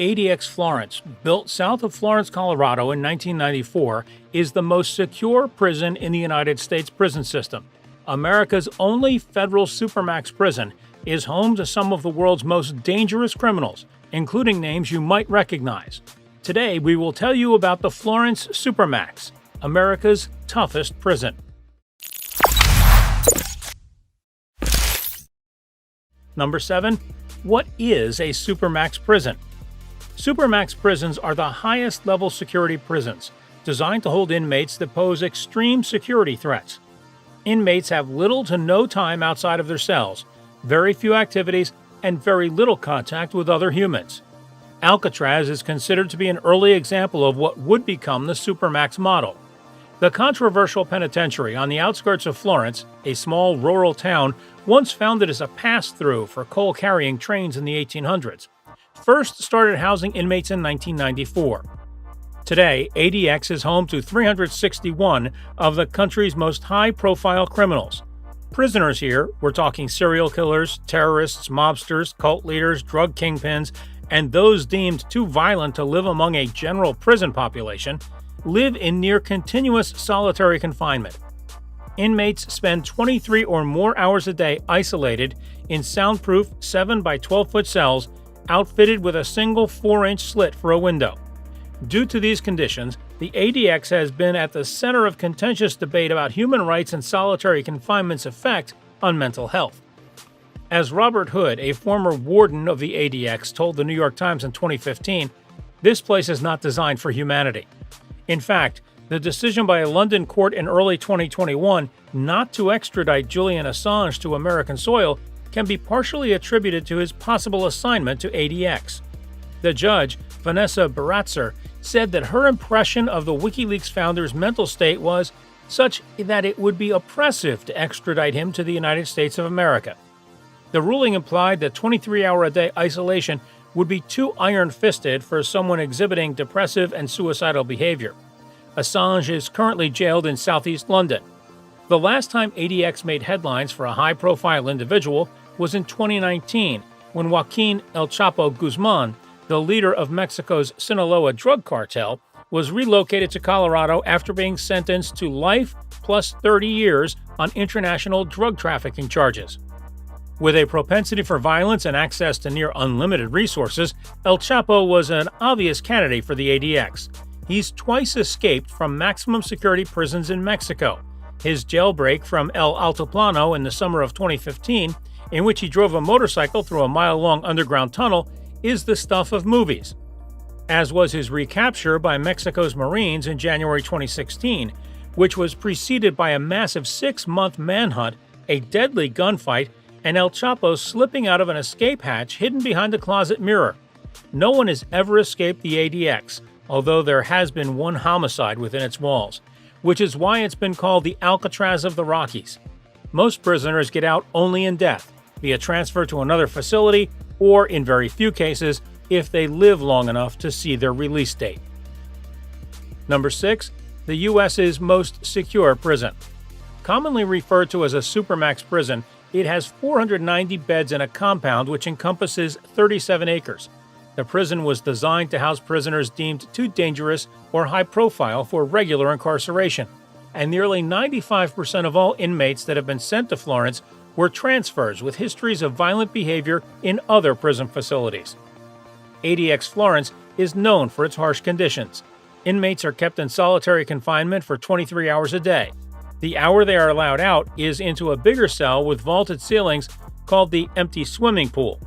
ADX Florence, built south of Florence, Colorado in 1994, is the most secure prison in the United States prison system. America's only federal Supermax prison is home to some of the world's most dangerous criminals, including names you might recognize. Today, we will tell you about the Florence Supermax, America's toughest prison. Number 7. What is a Supermax prison? Supermax prisons are the highest level security prisons, designed to hold inmates that pose extreme security threats. Inmates have little to no time outside of their cells, very few activities, and very little contact with other humans. Alcatraz is considered to be an early example of what would become the Supermax model. The controversial penitentiary on the outskirts of Florence, a small rural town once founded as a pass-through for coal-carrying trains in the 1800s, first started housing inmates in 1994. Today, ADX is home to 361 of the country's most high-profile criminals. Prisoners here, we're talking serial killers, terrorists, mobsters, cult leaders, drug kingpins, and those deemed too violent to live among a general prison population, live in near-continuous solitary confinement. Inmates spend 23 or more hours a day isolated in soundproof 7 by 12-foot cells outfitted with a single 4-inch slit for a window. Due to these conditions, the ADX has been at the center of contentious debate about human rights and solitary confinement's effect on mental health. As Robert Hood, a former warden of the ADX, told the New York Times in 2015, this place is not designed for humanity. In fact, the decision by a London court in early 2021 not to extradite Julian Assange to American soil can be partially attributed to his possible assignment to ADX. The judge, Vanessa Baratzer, said that her impression of the WikiLeaks founder's mental state was such that it would be oppressive to extradite him to the United States of America. The ruling implied that 23-hour-a-day isolation would be too iron-fisted for someone exhibiting depressive and suicidal behavior. Assange is currently jailed in southeast London. The last time ADX made headlines for a high-profile individual was in 2019, when Joaquin El Chapo Guzman, the leader of Mexico's Sinaloa drug cartel, was relocated to Colorado after being sentenced to life plus 30 years on international drug trafficking charges. With a propensity for violence and access to near unlimited resources, El Chapo was an obvious candidate for the ADX. He's twice escaped from maximum security prisons in Mexico. His jailbreak from El Altiplano in the summer of 2015, in which he drove a motorcycle through a mile-long underground tunnel, is the stuff of movies. As was his recapture by Mexico's Marines in January 2016, which was preceded by a massive 6-month manhunt, a deadly gunfight, and El Chapo slipping out of an escape hatch hidden behind a closet mirror. No one has ever escaped the ADX, although there has been one homicide within its walls, which is why it's been called the Alcatraz of the Rockies. Most prisoners get out only in death, via transfer to another facility, or in very few cases, if they live long enough to see their release date. Number 6. The U.S.'s most secure prison. Commonly referred to as a Supermax prison, it has 490 beds in a compound which encompasses 37 acres. The prison was designed to house prisoners deemed too dangerous or high profile for regular incarceration, and nearly 95% of all inmates that have been sent to Florence were transfers with histories of violent behavior in other prison facilities. ADX Florence is known for its harsh conditions. Inmates are kept in solitary confinement for 23 hours a day. The hour they are allowed out is into a bigger cell with vaulted ceilings called the empty swimming pool.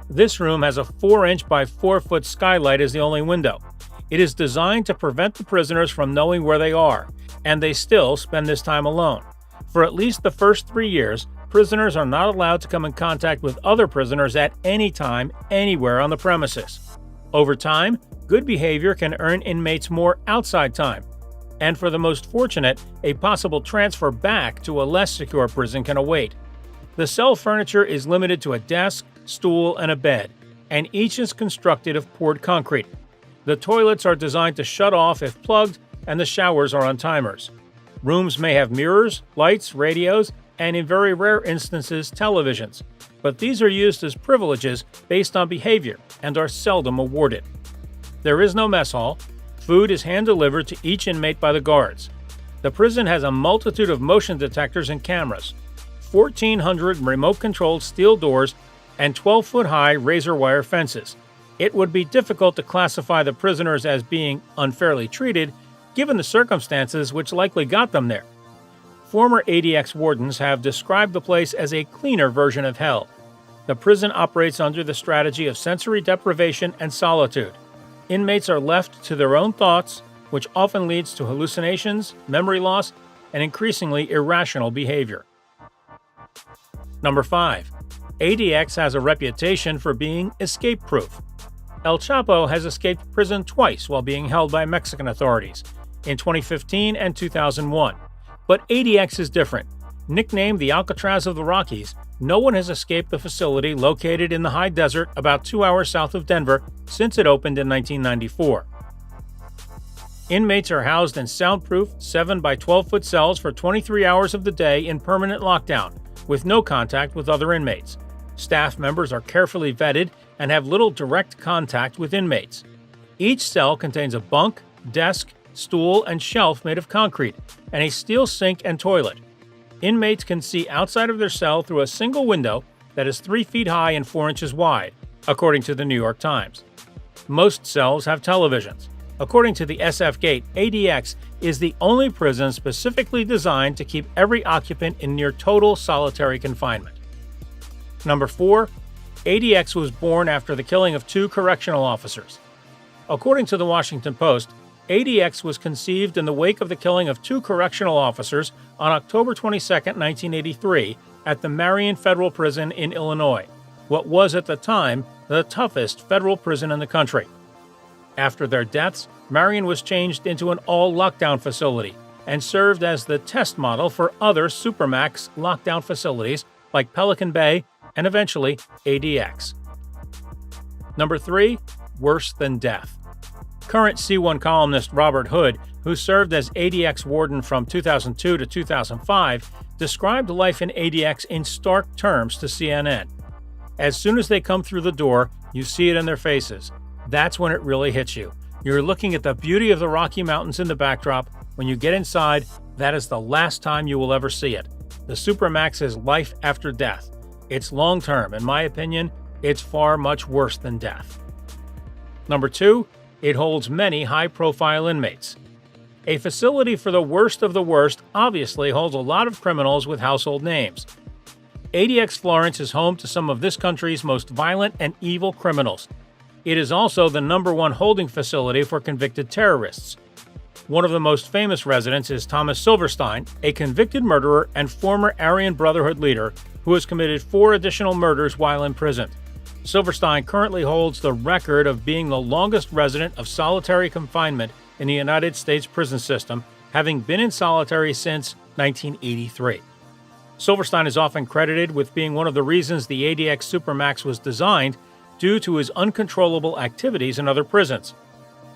This room has a 4-inch by 4-foot skylight as the only window. It is designed to prevent the prisoners from knowing where they are, and they still spend this time alone. For at least the first 3 years, prisoners are not allowed to come in contact with other prisoners at any time, anywhere on the premises. Over time, good behavior can earn inmates more outside time, and for the most fortunate, a possible transfer back to a less secure prison can await. The cell furniture is limited to a desk, stool, and a bed, and each is constructed of poured concrete. The toilets are designed to shut off if plugged, and the showers are on timers. Rooms may have mirrors, lights, radios, and in very rare instances televisions, but these are used as privileges based on behavior and are seldom awarded. There is no mess hall. Food is hand-delivered to each inmate by the guards. The prison has a multitude of motion detectors and cameras, 1,400 remote-controlled steel doors, and 12-foot-high razor wire fences. It would be difficult to classify the prisoners as being unfairly treated, given the circumstances which likely got them there. Former ADX wardens have described the place as a cleaner version of hell. The prison operates under the strategy of sensory deprivation and solitude. Inmates are left to their own thoughts, which often leads to hallucinations, memory loss, and increasingly irrational behavior. Number 5. ADX has a reputation for being escape-proof. El Chapo has escaped prison twice while being held by Mexican authorities, in 2015 and 2001. But ADX is different. Nicknamed the Alcatraz of the Rockies, no one has escaped the facility located in the high desert about 2 hours south of Denver since it opened in 1994. Inmates are housed in soundproof 7 by 12-foot cells for 23 hours of the day in permanent lockdown, with no contact with other inmates. Staff members are carefully vetted and have little direct contact with inmates. Each cell contains a bunk, desk, stool, and shelf made of concrete, and a steel sink and toilet. Inmates can see outside of their cell through a single window that is 3 feet high and 4 inches wide, according to the New York Times. Most cells have televisions. According to the SF Gate, ADX is the only prison specifically designed to keep every occupant in near total solitary confinement. Number 4. ADX was born after the killing of 2 correctional officers. According to the Washington Post, ADX was conceived in the wake of the killing of 2 correctional officers on October 22, 1983, at the Marion Federal Prison in Illinois, what was at the time the toughest federal prison in the country. After their deaths, Marion was changed into an all-lockdown facility and served as the test model for other Supermax lockdown facilities like Pelican Bay and eventually ADX. Number 3. Worse than death. Current C1 columnist Robert Hood, who served as ADX warden from 2002 to 2005, described life in ADX in stark terms to CNN. As soon as they come through the door, you see it in their faces. That's when it really hits you. You're looking at the beauty of the Rocky Mountains in the backdrop. When you get inside, that is the last time you will ever see it. The Supermax is life after death. It's long-term. In my opinion, it's far much worse than death. Number 2. It holds many high-profile inmates. A facility for the worst of the worst obviously holds a lot of criminals with household names. ADX Florence is home to some of this country's most violent and evil criminals. It is also the #1 holding facility for convicted terrorists. One of the most famous residents is Thomas Silverstein, a convicted murderer and former Aryan Brotherhood leader who has committed 4 additional murders while imprisoned. Silverstein currently holds the record of being the longest resident of solitary confinement in the United States prison system, having been in solitary since 1983. Silverstein is often credited with being one of the reasons the ADX Supermax was designed, due to his uncontrollable activities in other prisons.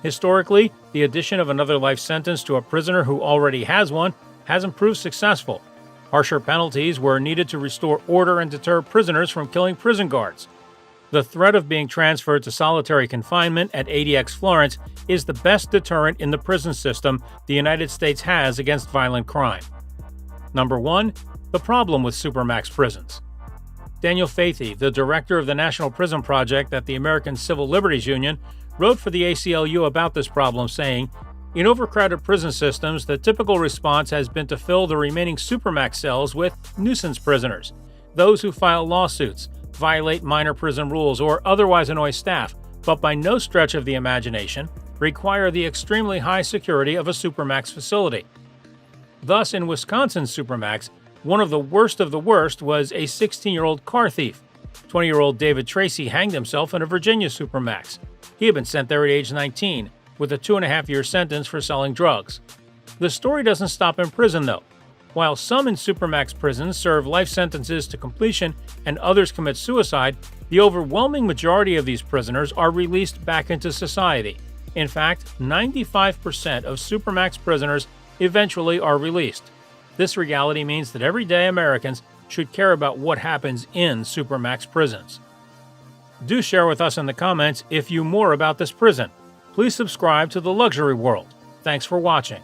Historically, the addition of another life sentence to a prisoner who already has one hasn't proved successful. Harsher penalties were needed to restore order and deter prisoners from killing prison guards. The threat of being transferred to solitary confinement at ADX Florence is the best deterrent in the prison system the United States has against violent crime. Number 1. The problem with Supermax prisons. Daniel Faithy, the director of the National Prison Project at the American Civil Liberties Union, wrote for the ACLU about this problem, saying, "In overcrowded prison systems, the typical response has been to fill the remaining Supermax cells with nuisance prisoners, those who file lawsuits, violate minor prison rules, or otherwise annoy staff, but by no stretch of the imagination require the extremely high security of a Supermax facility." Thus, in Wisconsin's Supermax, one of the worst was a 16-year-old car thief. 20-year-old David Tracy hanged himself in a Virginia Supermax. He had been sent there at age 19, with a 2.5-year sentence for selling drugs. The story doesn't stop in prison, though. While some in Supermax prisons serve life sentences to completion and others commit suicide, the overwhelming majority of these prisoners are released back into society. In fact, 95% of Supermax prisoners eventually are released. This reality means that everyday Americans should care about what happens in Supermax prisons. Do share with us in the comments if you more about this prison. Please subscribe to The Luxury World. Thanks for watching.